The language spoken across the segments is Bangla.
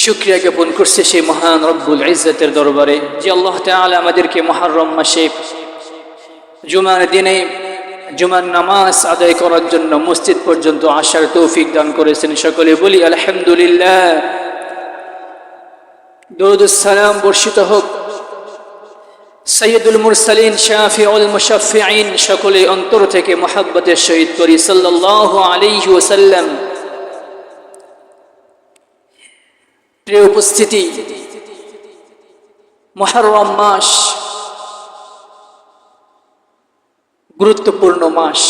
শুকরিয়া জ্ঞাপন করছে সেই মহান রব্বুল ইজ্জতের দরবারে যে আল্লাহ তাআলা আমাদেরকে মুহররম মাসে জুমার দিনে জুমার নামাজ আদায় করার জন্য মসজিদ পর্যন্ত আসার তৌফিক দান করেছেন। সকলে বলি আলহামদুলিল্লাহ। দরুদ ও সালাম বর্ষিত হোক সাইয়্যিদুল মুরসালিন শাফিউল মুশাফফিঈন, সকলে অন্তর থেকে মুহাব্বতের সহিত করি সাল্লাল্লাহু আলাইহি ওয়াসাল্লাম। প্রিয় উপস্থিতি, মুহররম মাস গুরুত্বপূর্ণ মাস।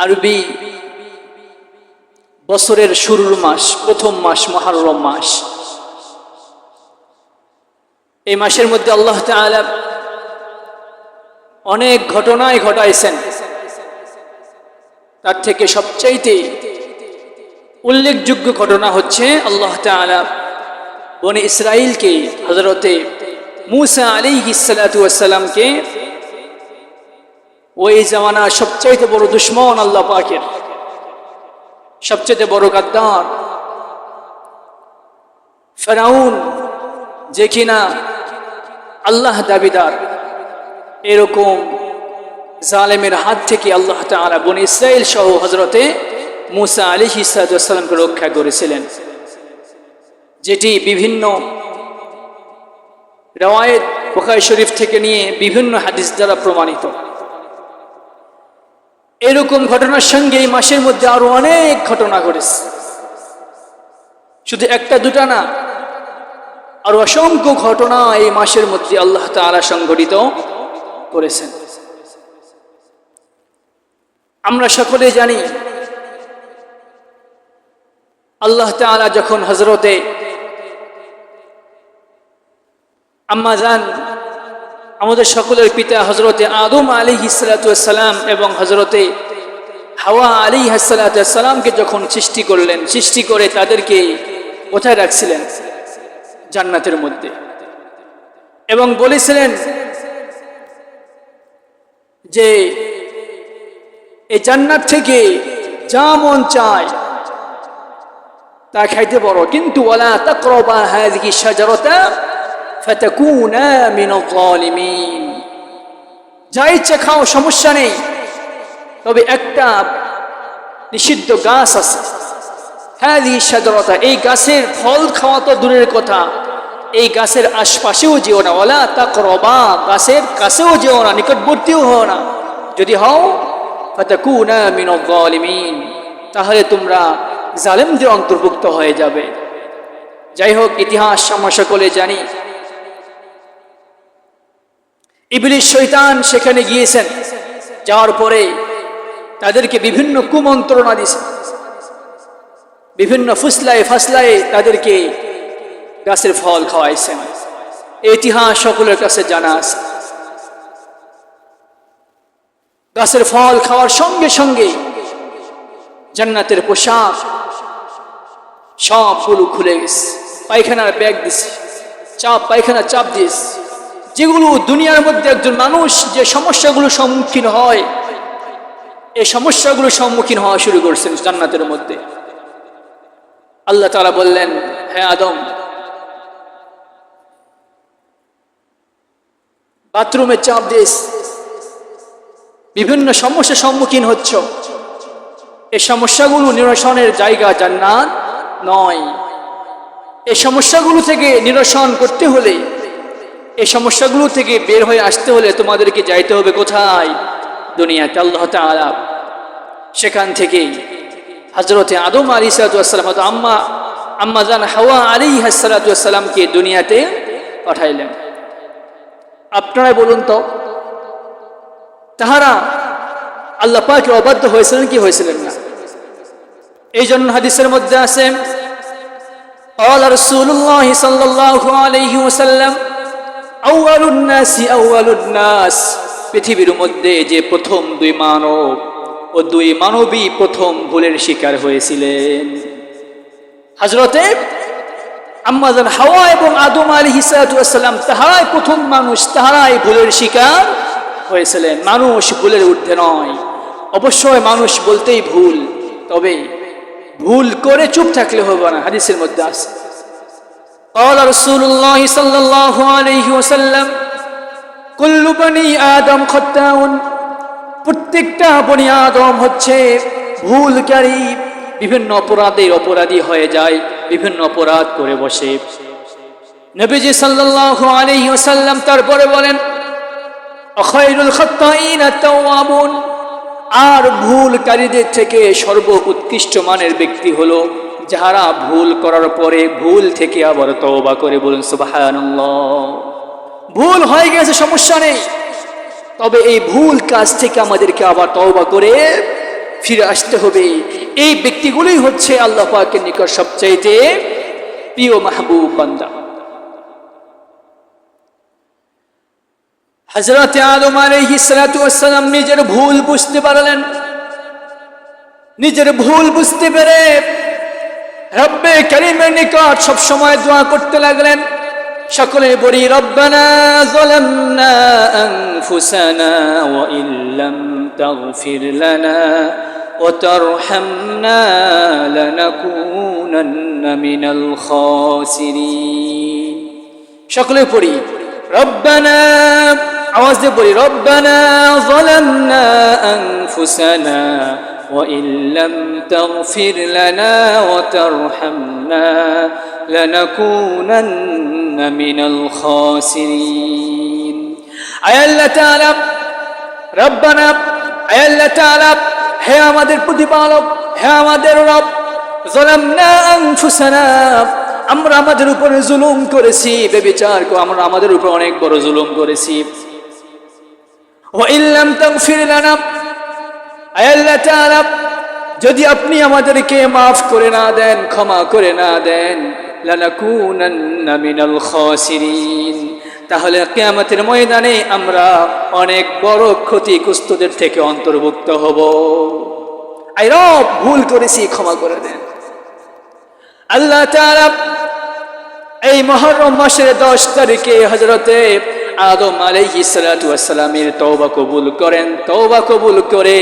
আরবি বছরের শুরুর মাস, প্রথম মাস মুহররম মাস। এই মাসের মধ্যে আল্লাহ তাআলা অনেক ঘটনাই ঘটাইছেন। তার থেকে সবচাইতে উল্লেখযোগ্য ঘটনা হচ্ছে আল্লাহ তাআলা বনি ইসরাইলকে, হযরতে মূসা আলাইহিস সালাতু ওয়াস সালামকে, ওই জামানার সবচাইতে বড় দুশমন আল্লাহ পাকের, সবচাইতে বড় গাদ্দার ফেরাউন, যে কিনা আল্লাহ দাবিদার, এরকম জালেমের হাত থেকে আল্লাহ তাআলা বনি ইসরাইল সহ হযরতে মূসা আলাইহিস সালামকে রক্ষা করেছিলেন, যেটি বিভিন্ন রওয়ায়েত বুখারী শরীফ থেকে নিয়ে বিভিন্ন হাদিস দ্বারা প্রমাণিত। এরকম ঘটনার সঙ্গে এই মাসের মধ্যে আরো অনেক ঘটনা ঘটেছে, শুধু একটা দুটা না, আরো অসংখ্য ঘটনা এই মাসের মধ্যে আল্লাহ তাআলা সংঘটিত করেছেন। আমরা সকলে জানি আল্লাহ তাআলা যখন হযরতে আম্মা জান, আমাদের সকলের পিতা হযরতে আদম আলাইহিস সালাতু ওয়াস সালাম এবং হযরতে হাওয়া আলাইহিস সালাতু ওয়াস সালামকে যখন সৃষ্টি করলেন, সৃষ্টি করে তাদেরকে কোথায় রাখছিলেন? জান্নাতের মধ্যে। এবং বলেছিলেন যে এই জান্নাত থেকে যা মন চায় তা খাইতে পারো, কিন্তু ওয়ালা তাকরাবা হাযিহি শাজারাতা ফাতাকুনা মিনাল যালিমিন। যা ইচ্ছা খাও, সমস্যা নেই, তবে একটা নিষিদ্ধ গাছ আছে, হাযিহি শাজারাতা, এই গাছের ফল খাওয়া তো দূরের কথা, এই গাছের আশপাশেও যেও না, ওয়ালা তাকরাবা, গাছের কাছেও যেও না, নিকটবর্তীও হও না। যদি হও ফাতাকুনা মিনাল যালিমিন, তাহলে তোমরা জালেমদের অন্তর্ভুক্ত হয়ে যাবে। যাই হোক, ইতিহাস আমরা সকলে জানি, ইবলিস শয়তান সেখানে গিয়েছেন, যাওয়ার পরে তাদেরকে বিভিন্ন কুমন্ত্রণা দিয়েছেন, বিভিন্ন ফুসলায় ফাসলায় তাদেরকে গাছের ফল খাওয়াইছেন। ইতিহাস সকলের কাছে জানা আছে। গাছের ফল খাওয়ার সঙ্গে সঙ্গে জান্নাতের পোশাক সবগুলো খুলে গেছে, পায়খানার ব্যাগ দিছে, পায়খানার চাপ দিয়েছে, যেগুলো দুনিয়ার মধ্যে একজন মানুষ যে সমস্যাগুলো সম্মুখীন হয়, এই সমস্যাগুলো সম্মুখীন হওয়া শুরু করছেন জান্নাতের মধ্যে। আল্লাহ তাআলা বললেন, হে আদম, বাথরুমে চাপ দিস, বিভিন্ন সমস্যার সম্মুখীন হচ্ছ, এই সমস্যাগুলো নিরসনের জায়গা জান্নাত নয়। এই সমস্যাগুলো থেকে নিরসন করতে হলে, এই সমস্যাগুলো থেকে বের হয়ে আসতে হলে তোমাদেরকে যাইতে হবে কোথায়? দুনিয়াতে। আল্লাহ তাআলা সেখান থেকে হযরতে আদম আলাইহিস সালাম, আম্মা জান হাওয়া আলাইহিস সালামকে দুনিয়াতে পাঠাইলেন। আপনারা বলুন তো, তাহারা আল্লাহ পাকের অবাধ্য হয়েছিলেন কি হয়েছিলেন না? এই জন্য হাদিসের মধ্যে আছে, ক্বালা রাসূলুল্লাহ সাল্লাল্লাহু আলাইহি ওয়াসাল্লাম, আউয়ালুন নাস, পৃথিবীর মধ্যে যে প্রথম দুই মানব ও দুই মানবী প্রথম ভুলের শিকার হয়েছিলেন। হযরতে আম্মা জান হাওয়া এবং আদম আলাইহিস সালাম, তাহারাই প্রথম মানুষ, তাহারাই ভুলের শিকার হয়েছিলেন। মানুষ ভুলের ঊর্ধ্বে নয়। অবশ্যই মানুষ বলতেই ভুল, তবে ভুল করে চুপ থাকলে হবে না, হাদিসের মধ্যে আছে। قال رسول الله صلى الله عليه وسلم كل بني آدم خطاء প্রত্যেকটা বনি আদম হচ্ছে ভুলকারী, বিভিন্ন অপরাধের অপরাধী হয়ে যায়, বিভিন্ন অপরাধ করে বসে। নবীজি সাল্লাল্লাহু আলাইহি ওয়াসাল্লাম তারপরে বলেন খায়রুল খাত্তাইনা তাওয়াবুন, আর ভুলকারীদের থেকে সর্বোৎকৃষ্ট মানের ব্যক্তি হলো যারা ভুল করার পরে ভুল থেকে আবার তওবা করে। বলুন সুবহানাল্লাহ। ভুল হয়ে গেছে সমস্যা নেই, তবে এই ভুল কাজ থেকে আমাদেরকে আবার তওবা করে ফিরে আসতে হবে। এই ব্যক্তিগুলোই হচ্ছে আল্লাহ পাকের নিকট সবচাইতে প্রিয় মাহবুব বান্দা। হযরত আদম আলাইহিস সালাতু ওয়াস সালাম নিজের ভুল বুঝতে পারলেন। নিজের ভুল বুঝতে পেরে রব্বে কারীমের নিকট সব সময় দোয়া করতে লাগলেন। সকলে বলি রব্বানা যালামনা আনফুসানা ওয়া ইল্লাম তাগফির লানা ওয়া তারহামনা লানাকুনান্না মিনাল খাসিরিন। সকলে পড়ি রব্বানা, আওয়াজ দিয়ে বলি রব্বানা যালামনা আনফুসানা وإن لم تغفر لنا وترحمنا لنكونن من الخاسرين। أي الله تعالى ربنا أي الله تعالى হে আমাদের প্রতিপালক, হে আমাদের রব, যালামনা আনফুসানা, আমরা আমাদের উপরে জুলুম করেছি, ব্যভিচার আমরা আমাদের উপর অনেক বড় জুলুম করেছি। ওয়া ইন লাম তাগফির লানা, আল্লাহ তাআলা যদি আপনি আমাদেরকে মাফ করে না দেন, ক্ষমা করে না দেন, লানাকুনান্না মিনাল খাসিরিন, তাহলে কিয়ামতের ময়দানে আমরা অনেক বড় ক্ষতিগ্রস্তদের থেকে অন্তর্ভুক্ত হব। আয় রব, ভুল করেছি, ক্ষমা করে দেন। আল্লাহ তাআলা এই মুহররম মাসের 10 তারিখে হযরতে আদম আলাইহিস সালাতু ওয়াস সালামের তওবা কবুল করেন। তওবা কবুল করে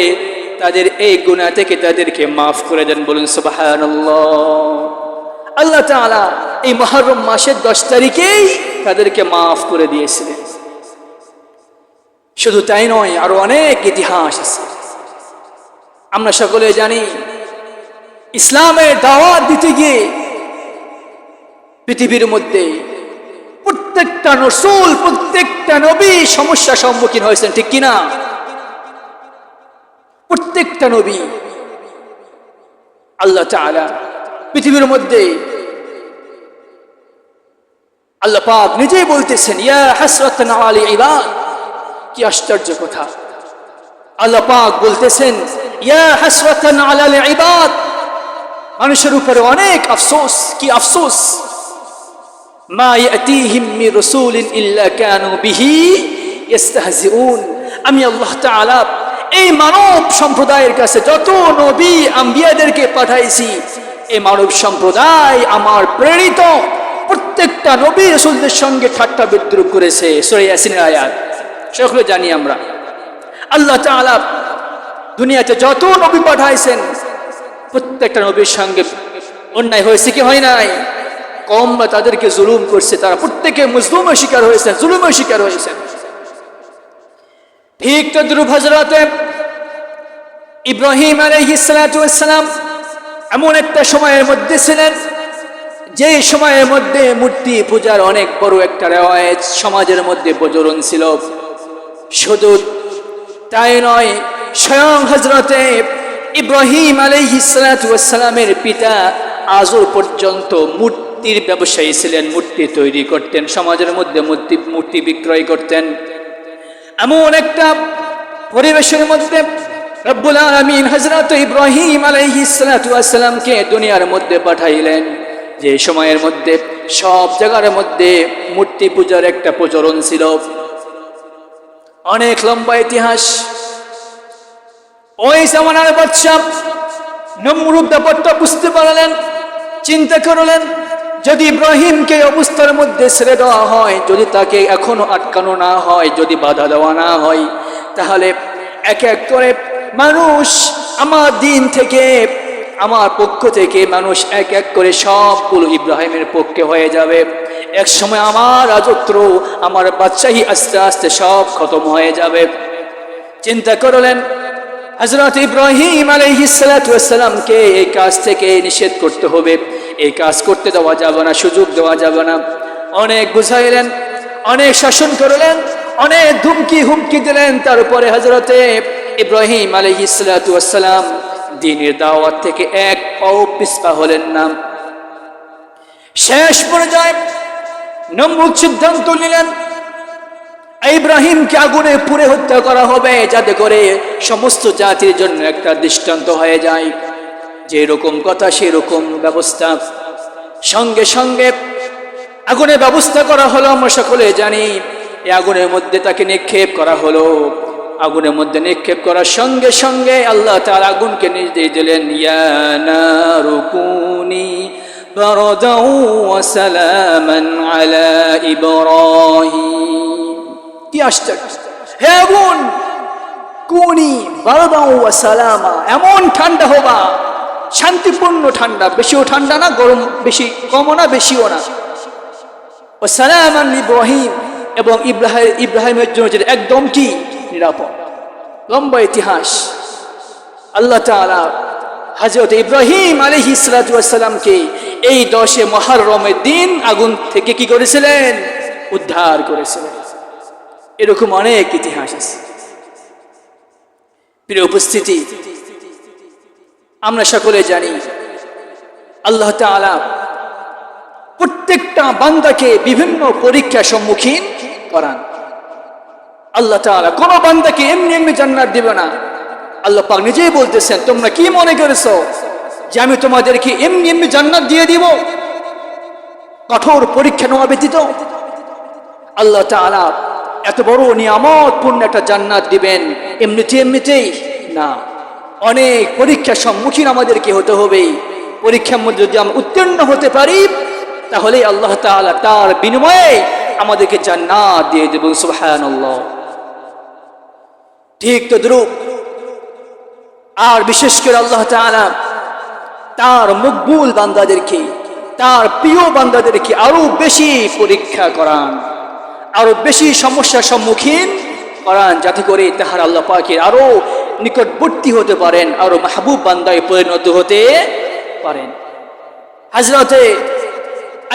তাদের এই গুনাহ থেকে তাদেরকে মাফ করে দেন। বলুন সুবহানাল্লাহ। আল্লাহ তাআলা এই মুহররম মাসের 10 তারিখেই তাদেরকে মাফ করে দিয়েছিলেন। শুধু তাই নয়, আরো অনেক ইতিহাস আছে। আমরা সকলে জানি ইসলামের দাওয়াত দিতে গিয়ে পৃথিবীর মধ্যে প্রত্যেকটা রাসূল, প্রত্যেকটা নবী সমস্যার সম্মুখীন হয়েছেন, ঠিক কিনা? প্রত্যেকটা নবী আল্লাহ তাআলা পৃথিবীর মধ্যে আল্লাহ পাক নিজেই বলতেছেন ইয়া হাসরাতান আলা ইবাদ। কি আশ্চর্য কথা! আল্লাহ পাক বলতেছেন ইয়া হাসরাতান আলা ইবাদ, মানুষের উপরে অনেক আফসোস। কি আফসোস! মা ইয়াতিহিম মির রাসূলিন ইল্লা কানু বিহি ইস্তাহজিউন। আমি আল্লাহ তাআলা এই মানব সম্প্রদায়ের কাছে যত নবী আম্বিয়াদেরকে পাঠাইছি, এই মানব সম্প্রদায় আমার প্রেরিত প্রত্যেকটা নবী রাসূলদের সঙ্গে ঠাট্টা বিদ্রুপ করেছে। সূরা ইয়াসিনের আয়াত সকলে জানি আমরা। আল্লাহ তাআলা দুনিয়াতে যত নবী পাঠাইছেন প্রত্যেকটা নবীর সঙ্গে অন্যায় হয়েছে কি হয় নাই? কওমরা তাদেরকে জুলুম করছে, তারা প্রত্যেকে মজলুমের শিকার হয়েছেন, জুলুমের শিকার হয়েছেন। ঠিক তদ্রুপ হযরতে ইব্রাহিম আলাইহিস সালাতু ওয়াস সালাম এমন একটা সময়ের মধ্যে ছিলেন যে সময়ের মধ্যে মূর্তি পূজার অনেক বড় একটা রেওয়ায়েত সমাজের মধ্যে প্রচলন ছিল। শুধু তাই নয়, স্বয়ং হযরতে ইব্রাহিম আলাইহিস সালাতু ওয়াস সালামের পিতা আজও পর্যন্ত মূর্তির ব্যবসায়ী ছিলেন, মূর্তি তৈরি করতেন, সমাজের মধ্যে মূর্তি বিক্রয় করতেন। এমন একটা পরিবেশের মধ্যে রব্বুল আলামিন হযরত ইব্রাহিম আলাইহিস সালাতু ওয়াস সালামকে দুনিয়ার মধ্যে পাঠাইলেন, যে সময়ের মধ্যে সব জায়গার মধ্যে মূর্তি পূজার একটা প্রচলন ছিল। অনেক লম্বা ইতিহাস। ওই জামানার বাদশা নমরুদ ব্যাপারটা বুঝতে পারলেন, চিন্তা করলেন যদি ইব্রাহিমকে অবস্থার মধ্যে ছেড়ে দেওয়া হয়, যদি তাকে এখনো আটকানো না হয়, যদি বাধা দেওয়া না হয়, তাহলে এক এক করে মানুষ আমার দিন থেকে আমার পক্ষ থেকে মানুষ এক এক করে সবগুলো ইব্রাহিমের পক্ষে হয়ে যাবে। এক সময় আমার রাজত্ব, আমার বাদশাহী আস্তে আস্তে সব খতম হয়ে যাবে। চিন্তা করলেন হযরত ইব্রাহিম আলাইহিস সালাতু ওয়াস সালামকে এই কাজ থেকে নিষেধ করতে হবে, এই কাজ করতে দেওয়া যাবে না, সুযোগ দেওয়া যাবে না। অনেক বুঝাইলেন, অনেক শাসন করলেন, অনেক ধুমকি হুমকি দিলেন। তারপরে হযরতে ইব্রাহিম আলাইহিস সালাতু ওয়াস সালাম দ্বীনের দাওয়াত থেকে এক পাও পিছপা হলেন না। শেষ পর্যায়ে নমরুদ সিদ্ধান্ত নিলেন ইব্রাহিমকে আগুনে পুড়ে হত্যা করা হবে, যাতে করে সমস্ত জাতির জন্য একটা দৃষ্টান্ত হয়ে যায়। যে রকম কথা সেরকম ব্যবস্থা। সঙ্গে সঙ্গে আগুনের ব্যবস্থা করা হলো। আমরা সকলে জানি এই আগুনের মধ্যে তাকে নিক্ষেপ করা হলো। আগুনের মধ্যে নিক্ষেপ করার সঙ্গে সঙ্গে আল্লাহ তাআলা আগুনকে নির্দেশ দিলেন, ইয়া নারু কুনি বারদাও ওয়া সালামান আলা ইব্রাহিম। কি আশ্চর্য! হে আগুন, কুনি বারদাও ওয়া সালামা, এমন ঠান্ডা হবা, শান্তিপূর্ণ ঠান্ডা, বেশিও ঠান্ডা না, গরম বেশি কমও না, বেশিও না। ও সালামান ইব্রাহিম, এবং ইব্রাহিমের জন্য যেটা একদম কি নিরাপদ। লম্বা ইতিহাস। আল্লাহ তাআলা হযরত ইব্রাহিম আলাইহিস সালাতু ওয়াস সালামকে এই 10 মুহররমের দিন আগুন থেকে কি করেছিলেন? উদ্ধার করেছিলেন। এরকম অনেক ইতিহাস আছে। প্রিয় উপস্থিতি, আমরা সকলে জানি আল্লাহ তাআলা প্রত্যেকটা বান্দাকে বিভিন্ন পরীক্ষার সম্মুখীন করান। আল্লাহ তাআলা কোন বান্দাকে এমনি এমনি জান্নাত দিবে না। আল্লাহ পাক নিজেই বলতেছেন, তোমরা কি মনে করেছো যে আমি তোমাদেরকে এমনি এমনি জান্নাত দিয়ে দিব কঠোর পরীক্ষা নেওয়া ব্যতীত? আল্লাহ তাআলা এত বড় নিয়ামতপূর্ণ একটা জান্নাত দিবেন এমনিতেই না, অনেক পরীক্ষার সম্মুখীন আমাদেরকে হতে হবে। পরীক্ষার মধ্যে যদি আমরা উত্তীর্ণ হতে পারি, তাহলে আল্লাহ তাআলা তার বিনিময়ে আমাদেরকে জান্নাত দিয়ে দেবেন। সুবহানাল্লাহ। ঠিক তদ্রূপ আর বিশেষ করে আল্লাহ তাআলা তার মকবুল বান্দাদেরকে, তার প্রিয় বান্দাদেরকে আরো বেশি পরীক্ষা করান, আরো বেশি সমস্যার সম্মুখীন করান, যাতে করে তাহার আল্লাহ পাকের আরো নিকটবর্তী হতে পারেন, আরো মাহবুব বান্দায় পরিণত হতে পারেন। হযরতে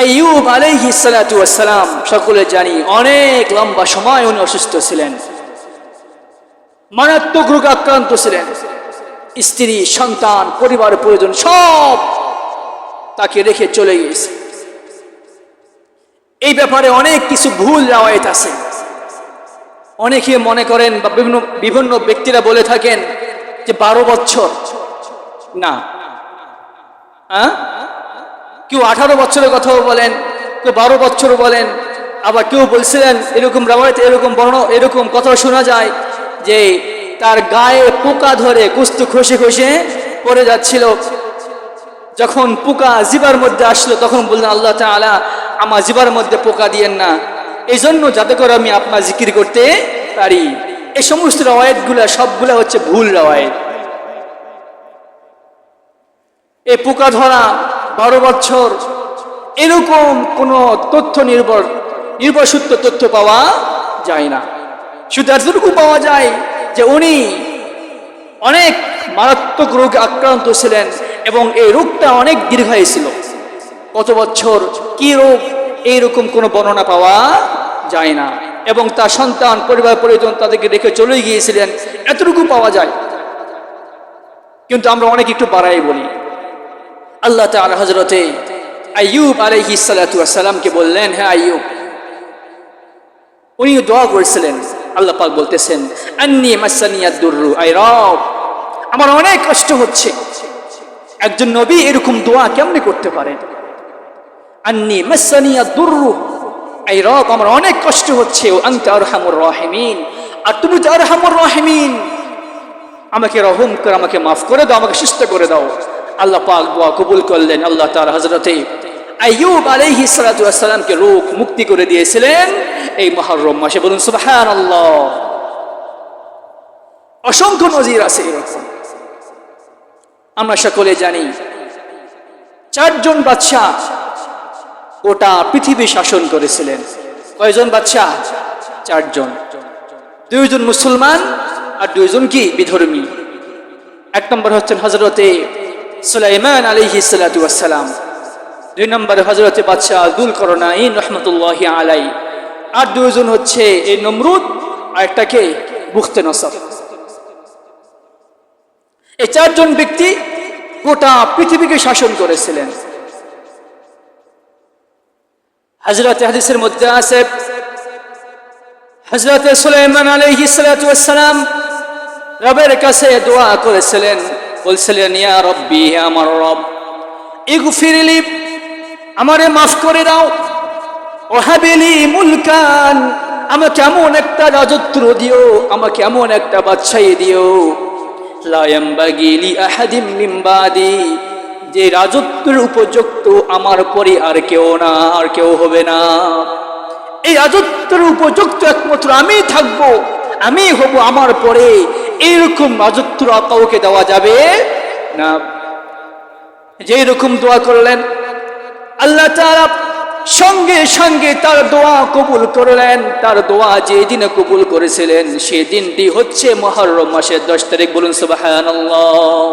আইয়ুব আলাইহিস সালাতু ওয়াস সালাম সকলে জানি অনেক লম্বা সময় উনি অসুস্থ ছিলেন, মারাত্মক রোগে আক্রান্ত ছিলেন। স্ত্রী, সন্তান, পরিবার পরিজন সব তাকে রেখে চলে গেছে। এই ব্যাপারে অনেক কিছু ভুল রাওয়ায়াত আছে। অনেকে মনে করেন বা বিভিন্ন ব্যক্তিরা বলে থাকেন যে 12 বছর না, কেউ 18 বছরের কথাও বলেন, কেউ 12 বছর বলেন, আবার কেউ বলছিলেন এরকম রাওয়ায়াত, এরকম কথা শোনা যায় যে তার গায়ে পোকা ধরে কুস্তু খসে খসে পড়ে যাচ্ছিল। যখন পোকা জিবার মধ্যে আসলো, তখন বললেন, আল্লাহ তাআলা আমার জিবার মধ্যে পোকা দিয়েন না, এই জন্য যাতে করে আমি আপনার জিকির করতে পারি। এই সমস্ত রাওয়ায়াতগুলা সবগুলা হচ্ছে ভুল রাওয়ায়াত। এই পোকা ধরা 12 বছর এরকম কোন তথ্য নির্ভরসূত্র তথ্য পাওয়া যায় না। শুধু এতটুকু পাওয়া যায় যে উনি অনেক মারাত্মক রোগে আক্রান্ত ছিলেন এবং এই রোগটা অনেক দীর্ঘায়ী ছিল। কত বছর, কি রোগ, এইরকম কোনো বর্ণনা পাওয়া যায় না। এবং তার সন্তান, পরিবার পরিজন তাদেরকে রেখে চলে গিয়েছিলেন, এতটুকু পাওয়া যায়। কিন্তু আমরা অনেক একটু বাড়াই বলি। আল্লাহ তাআলা হযরতে আইয়ুব আলাইহিস সালাতু ওয়াস সালামকে বললেন, হে আইয়ুব, উনি দোয়া করেছিলেন। আল্লাহ পাক বলতেছেন, আন্নী মাসানিয়াদ দুররু, আই রব আমার অনেক কষ্ট হচ্ছে। একজন নবী এরকম দোয়া কেমনে করতে পারেন? আন্নী মাসানিয়াদ দুররু, আই রব আমার অনেক কষ্ট হচ্ছে। ও আনতা আরহামুর রাহিমিন, আর তুমি তো আরহামুর রাহিমিন, আমাকে রহম করে, আমাকে মাফ করে দাও, আমাকে সুস্থ করে দাও। আল্লাহ পাক দোয়া কবুল করলেন। আল্লাহ তাআলা হযরতে আইয়ুব আলাইহিস সালাতু ওয়াস সালামকে রোগ মুক্তি করে দিয়েছিলেন এই মুহররম মাসে। বলুন সুবহানাল্লাহ। অসংখ্য নজির আছে এরকম। আমরা সকলে জানি চারজন বাদশাহ গোটা পৃথিবী শাসন করেছিলেন। কয়জন বাদশাহ? চারজন। দুইজন মুসলমান আর দুইজন কি বিধর্মী। এক নম্বর হচ্ছেন হযরতে সুলাইমান আলাইহিস সালাতু ওয়াস সালাম, দুই নম্বরে হযরতে বাদশাহ যুলকারনাইন রাহমাতুল্লাহি আলাইহি, আর দুইজন হচ্ছে এই নমরুদ আর একটাকে বুখতে-নসর। এই চারজন ব্যক্তি গোটা পৃথিবীকে শাসন করেছিলেন। হযরতে হাদিসের মধ্যে আছে হযরতে সুলাইমান আলাইহিস সালাতু ওয়াস সালাম রবের কাছে দোয়া করেছিলেন, বলছিলেন ইয়া রব্বি, হে আমার রব, ইগফিরলি, আমারে মাফ করে দাও, ওয়াহাবিলি মুলকান, আমাকে এমন একটা রাজত্ব দিও, আমাকে এমন একটা বাদশাহী দিও, লা ইয়ামবাগি লি আহাদিম মিন বাদি, যে রাজত্বের উপযুক্ত আমার পরে আর কেউ না, আর কেউ হবে না। এই রাজত্বের উপযুক্ত একমাত্র আমি থাকবো, আমি হব, আমার পরে এইরকম রাজত্ব কাউকে দেওয়া যাবে না। যেই রকম দোয়া করলেন আল্লাহ তাআলা সঙ্গে সঙ্গে তার দোয়া কবুল করলেন। তার দোয়া যে দিনে কবুল করেছিলেন সেই দিনটি হচ্ছে মুহররম মাসের 10 তারিখ। বলুন সুবহানাল্লাহ।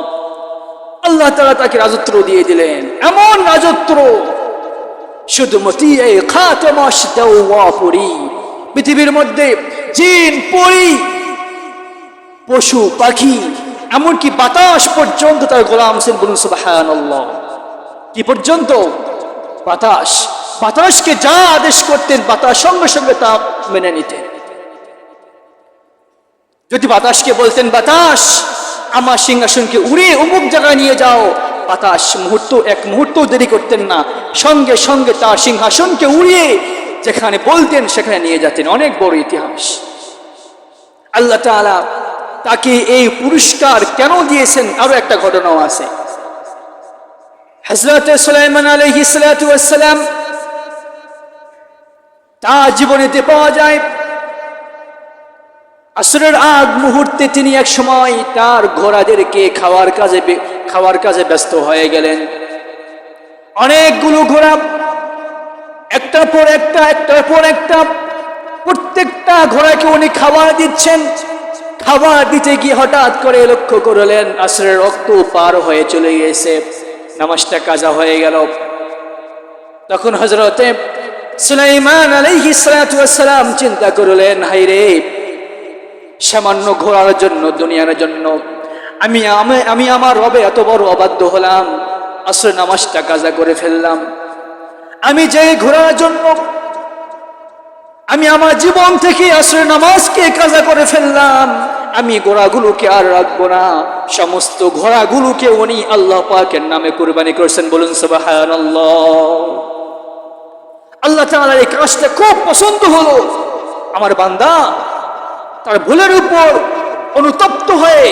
আল্লাহ তাআলা তাকে রাজত্ব দিয়ে দিলেন, এমন রাজত্ব শুধুমাত্র এই খাতামাশ দেওয়া পরি, পৃথিবীর মধ্যে জিন, পরি, পশু পাখি, এমনকি বাতাস পর্যন্ত তার গোলাম ছিলেন। বলুন সুবহানাল্লাহ। কি পর্যন্ত? বাতাস। বাতাসকে যা আদেশ করতেন বাতাস সঙ্গে সঙ্গে তা মেনে নিতেন। যদি বাতাসকে বলতেন বাতাস আমার সিংহাসনকে উড়িয়ে অমুক জায়গায় নিয়ে যাও, বাতাস এক মুহূর্ত দেরি করতেন না, সঙ্গে সঙ্গে তার সিংহাসনকে উড়িয়ে যেখানে বলতেন সেখানে নিয়ে যেতেন। অনেক বড় ইতিহাস। আল্লাহ তাআলা তাকে এই পুরস্কার কেন দিয়েছেন আরো একটা ঘটনাও আছে। হযরত সুলাইমান আলাইহিস সালাতু ওয়াস সালাম তার জীবনেতে পাওয়া যায় আসরের আগ মুহূর্তে তিনি এক সময় তার ঘোড়াদেরকে খাওয়ার কাজে ব্যস্ত হয়ে গেলেন। অনেকগুলো ঘোড়া একটার পর একটা প্রত্যেকটা ঘোড়াকে উনি খাবার দিচ্ছেন। খাবার দিতে গিয়ে হঠাৎ করে লক্ষ্য করলেন আসরের রক্ত পার হয়ে চলে গেছে, নামাজটা কাজা হয়ে গেল। তখন হযরতে সুলাইমান আলাইহিস সালাতু ওয়াস সালাম চিন্তা করলেন, হায়রে, সামান্য ঘোড়ার জন্য, দুনিয়ার জন্য আমি আমার রবে এত বড় অবাধ্য হলাম, আসরের নামাজটা কাজা করে ফেললাম। আমি যে ঘোড়ার জন্য আমি আমার জীবন থেকে আসরের নামাজকে কাজা করে ফেললাম, আমি ঘোড়াগুলোকে আর রাখবো না। সমস্ত ঘোড়াগুলোকে উনি আল্লাহ পাকের নামে কুরবানি করেছেন। বলুন সুবহানাল্লাহ। আল্লাহ তাআলার এই কাজটা খুব পছন্দ হলো। আমার বান্দা তার ভুলের উপর অনুতপ্ত হয়ে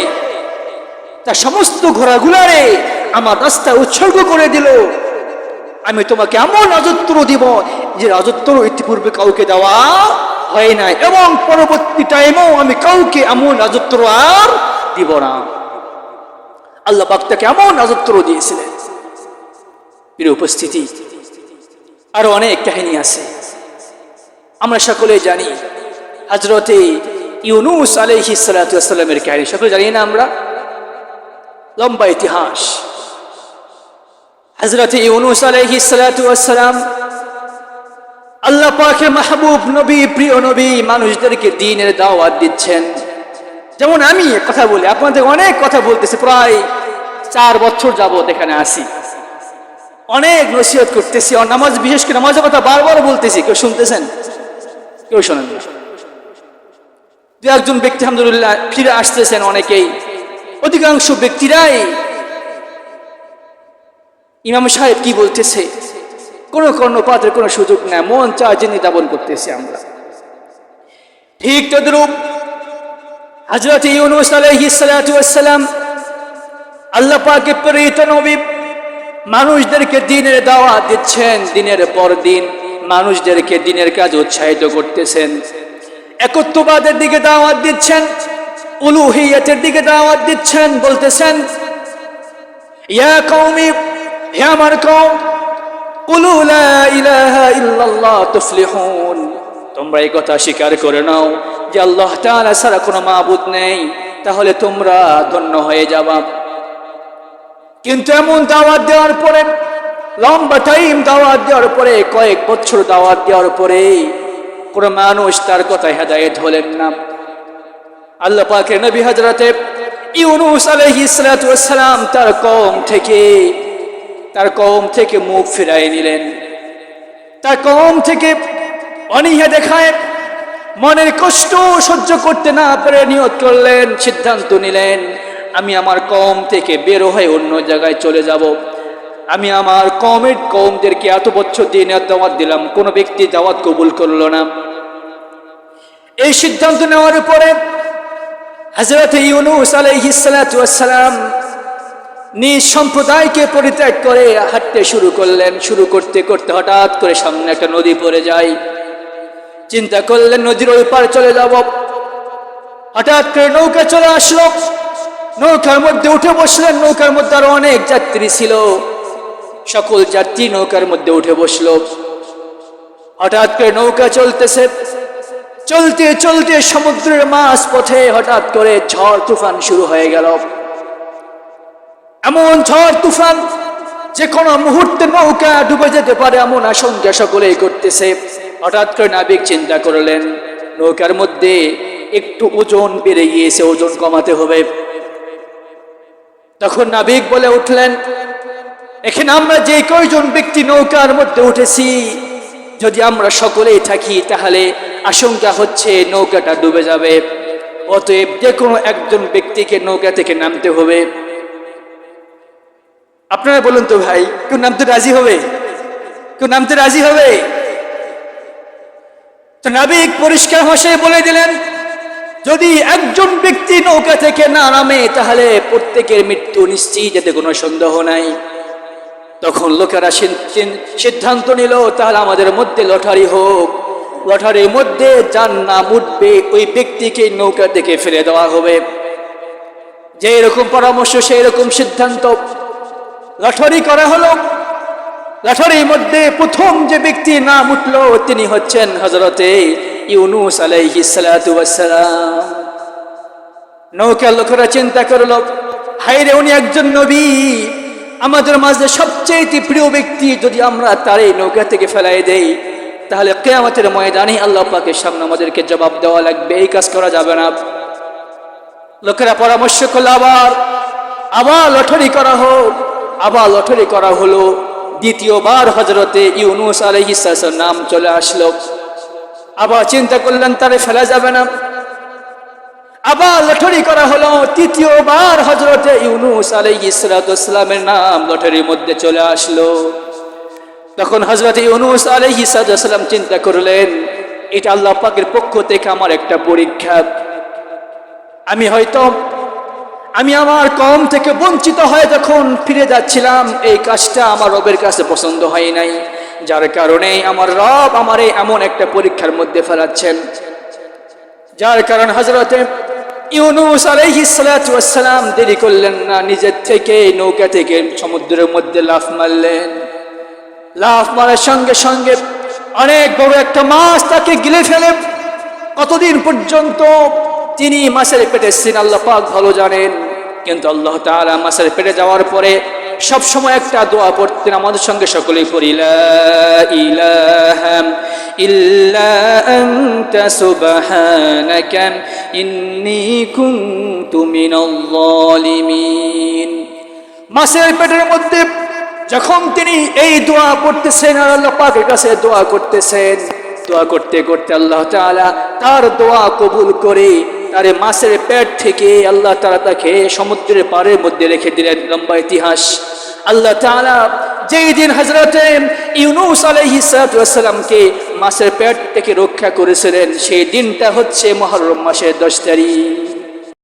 তার সমস্ত ঘোড়াগুলারে আমার রাস্তা উৎসর্গ করে দিল। আমি তোমাকে এমন রাজত্ব দিব যে রাজত্ব ইতিপূর্বে কাউকে দেওয়া হয় নাই, এবং পরবর্তী টাইমেও আমি কাউকে এমন রাজত্ব আর দিব না। আল্লাহ পাক তাকে এমন রাজত্ব দিয়েছিলেন। প্রিয় উপস্থিতি, আরো অনেক কাহিনী আছে। আমরা সকলে জানি হযরতে ইউনূস আলাইহিস সালাতু ওয়াস সালামের কাহিনী সকলে জানি না আমরা? লম্বা ইতিহাস। হযরতে ইউনূস আলাইহিস সালাতু ওয়াস সালাম আল্লাহ পাকের মাহবুব নবী, প্রিয় নবী, মানুষদেরকে দ্বীনের দাওয়াত দিচ্ছেন। যেমন আমি কথা বলি, আপনাদের অনেক কথা বলতেছি, প্রায় 4 বছর যাবত এখানে আসি, অনেক নসিহত করতেছি, আর নামাজ, বিশেষ করে নামাজের কথা বারবার বলতেছি। কেউ শুনতেছেন? কেউ শোনেন না। দু একজন ব্যক্তি আলহামদুলিল্লাহ ফিরে আসতেছেন, অনেকেই, অধিকাংশ ব্যক্তিরাই ইমাম সাহেব কি বলতেছে কোনো কর্ণপাতের কোনো সুযোগ নেই, মন চায় যিনি দাবন করতেছি আমরা। ঠিক তদ্রূপ হযরত ইউনূস আলাইহিস সালাতু ওয়াস সালাম আল্লাহ পাকের প্রেরিত নবী, মানুষদেরকে দ্বীনের দাওয়াত দিচ্ছেন। দিনের পর দিন মানুষদেরকে দ্বীনের কাজ উৎসাহিত করতেছেন, একত্ববাদের দিকে দাওয়াত দিচ্ছেন, উলুহিয়তের দিকে দাওয়াত দিচ্ছেন। বলতেছেন ইয়া কওমি, হে আমার কওম, কুলু লা ইলাহা ইল্লাল্লাহ তুফলিহুন, তোমরা এই কথা স্বীকার করে নাও যে আল্লাহ তাআলা ছাড়া কোনো মাবুদ নেই, তাহলে তোমরা ধন্য হয়ে যাবা। কিন্তু এমন দাওয়াত দেওয়ার পরে, লম্বা টাইম দাওয়াত দেওয়ার পরে, কয়েক বছর দাওয়াত দেওয়ার পরে কোন মানুষ তার কথায় হেদায়েত হলেন না। আল্লাহ পাকের নবী হযরতে ইউনূস আলাইহিস সালাতু ওয়াস সালাম তার কওম থেকে মুখ ফিরায় নিলেন। তার কওম থেকে অনীহা দেখায় মনের কষ্ট সহ্য করতে না পেরে নিয়ত করলেন, সিদ্ধান্ত নিলেন, আমি আমার কওম থেকে বের হয়ে অন্য জায়গায় চলে যাব। আমি আমার কওমদেরকে এত বছর দিয়ে দাওয়াত দিলাম, কোনো ব্যক্তি দাওয়াত কবুল করলো না। এই সিদ্ধান্ত নেওয়ার পরে হযরত ইউনূস আলাইহিস সালাতু ওয়াস সালাম নিজ সম্প্রদায়কে পরিত্যাগ করে হাঁটতে শুরু করলেন। শুরু করতে করতে হঠাৎ করে সামনে একটা নদী পড়ে যায়। চিন্তা করলেন নদীর ওই পার চলে যাব। হঠাৎ করে নৌকা চলে আসলো, নৌকার মধ্যে উঠে বসলেন। নৌকার মধ্যে আরো অনেক যাত্রী ছিল, সকল যাত্রী নৌকার মধ্যে উঠে বসলো। হঠাৎ করে নৌকা চলতেছে, চলতে চলতে সমুদ্রের মাঝ পথে হঠাৎ করে ঝড় তুফান শুরু হয়ে গেল। এমন ঝড় তুফান যে কোনো মুহূর্তে নৌকা ডুবে যেতে পারে, এমন আশঙ্কা সকলেই করতেছে। হঠাৎ করে নাবিক চিন্তা করলেন নৌকার মধ্যে একটু ওজন বেড়ে গিয়েছে, ওজন কমাতে হবে। তখন নাবিক বলে উঠলেন, এখানে আমরা যে কয়জন ব্যক্তি নৌকার মধ্যে উঠেছি, যদি আমরা সকলেই থাকি তাহলে আশঙ্কা হচ্ছে নৌকাটা ডুবে যাবে। অতএব যে কোনো একজন ব্যক্তিকে নৌকা থেকে নামতে হবে। আপনারা বলুন তো ভাই, কেউ নামতে রাজি হবে? কেউ নামতে রাজি হবে? তো নাবিক পরিষ্কার ভাষায় বলে দিলেন, যদি একজন ব্যক্তি নৌকা থেকে না নামে তাহলে প্রত্যেকের মৃত্যু নিশ্চিত, এতে কোনো সন্দেহ নাই। তখন লোকেরা সিদ্ধান্ত নিল, তাহলে আমাদের মধ্যে লটারি হোক, লটারির মধ্যে যার নাম উঠবে ওই ব্যক্তিকে নৌকা থেকে ফেলে দেওয়া হবে। যে এরকম পরামর্শ সেই রকম সিদ্ধান্ত। লটারি করা হলো। লটারির মধ্যে প্রথম যে ব্যক্তি নাম উঠল তিনি হচ্ছেন হযরতে ইউনূস আলাইহিস সালাতু ওয়াস সালাম। নৌকার লোকেরা চিন্তা করলো, হায়রে উনি একজন নবী, আমাদের মাঝে সবচেয়ে প্রিয় ব্যক্তি, যদি আমরা তার এই নৌকা থেকে ফেলাই দেই তাহলে কিয়ামতের ময়দানে আল্লাহ পাকের সামনে আমাদেরকে জবাব দেওয়া লাগবে, এই কাজ করা যাবে না। লোকেরা পরামর্শ করলো, আবার লটারি করা হোক। আবার লটারি করা হলো। দ্বিতীয়বার হযরতে ইউনূস আলাইহিস সালাম নাম চলে আসলো। আবার চিন্তা করলেন তারে ফেলা যাবে না। আবার লটারি করা হলো। তৃতীয়বার হযরতে ইউনূস আলাইহিস সালামের নাম লটারির মধ্যে চলে আসলো। তখন হযরতে ইউনূস আলাইহিস সালাম চিন্তা করলেন, এটা আল্লাহ পাকের পক্ষ থেকে আমার একটা পরীক্ষা। আমি আমার কওম থেকে বঞ্চিত হয়ে যখন ফিরে যাচ্ছিলাম, এই কাজটা আমার রবের কাছে পছন্দ হয় নাই, যার কারণে আমার রব আমারে এমন একটা পরীক্ষার মধ্যে ফেলাচ্ছেন। যার কারণ হযরতে ইউনূস আলাইহিস সালাতু ওয়াস সালাম দেরি করলেন না, নিজের থেকে নৌকা থেকে সমুদ্রের মধ্যে লাফ মারলেন। লাফ মারার সঙ্গে সঙ্গে অনেক বড় একটা মাছ তাকে গিলে ফেলে। কতদিন পর্যন্ত তিনি মাছের পেটে ছিলেন আল্লাহ পাক ভালো জানেন। কিন্তু আল্লাহ তাআলা মাছের পেটে যাওয়ার পরে সব সময় একটা দোয়া পড়তেন, আমাদের সঙ্গে সকলেই পড়ি, লা ইলাহা ইল্লা আনতা সুবহানাকা ইন্নী কুনতু মিনাল যালিমিন। মাছের পেটের মধ্যে যখন তিনি এই দোয়া পড়তেছেন আর আল্লাহ পাকের কাছে দোয়া করতেছেন, দোয়া করতে করতে আল্লাহ তাআলা তার দোয়া কবুল করে তার মাছের পেট থেকে আল্লাহ তাআলা তাকে সমুদ্রের পাড়ের মধ্যে রেখে দিলেন। লম্বা ইতিহাস। আল্লাহ তাআলা যেই দিন হযরতে ইউনূস আলাইহিস সালামকে মাছের পেট থেকে রক্ষা করেছিলেন, সেই দিনটা হচ্ছে মুহররম মাসের 10 তারিখ।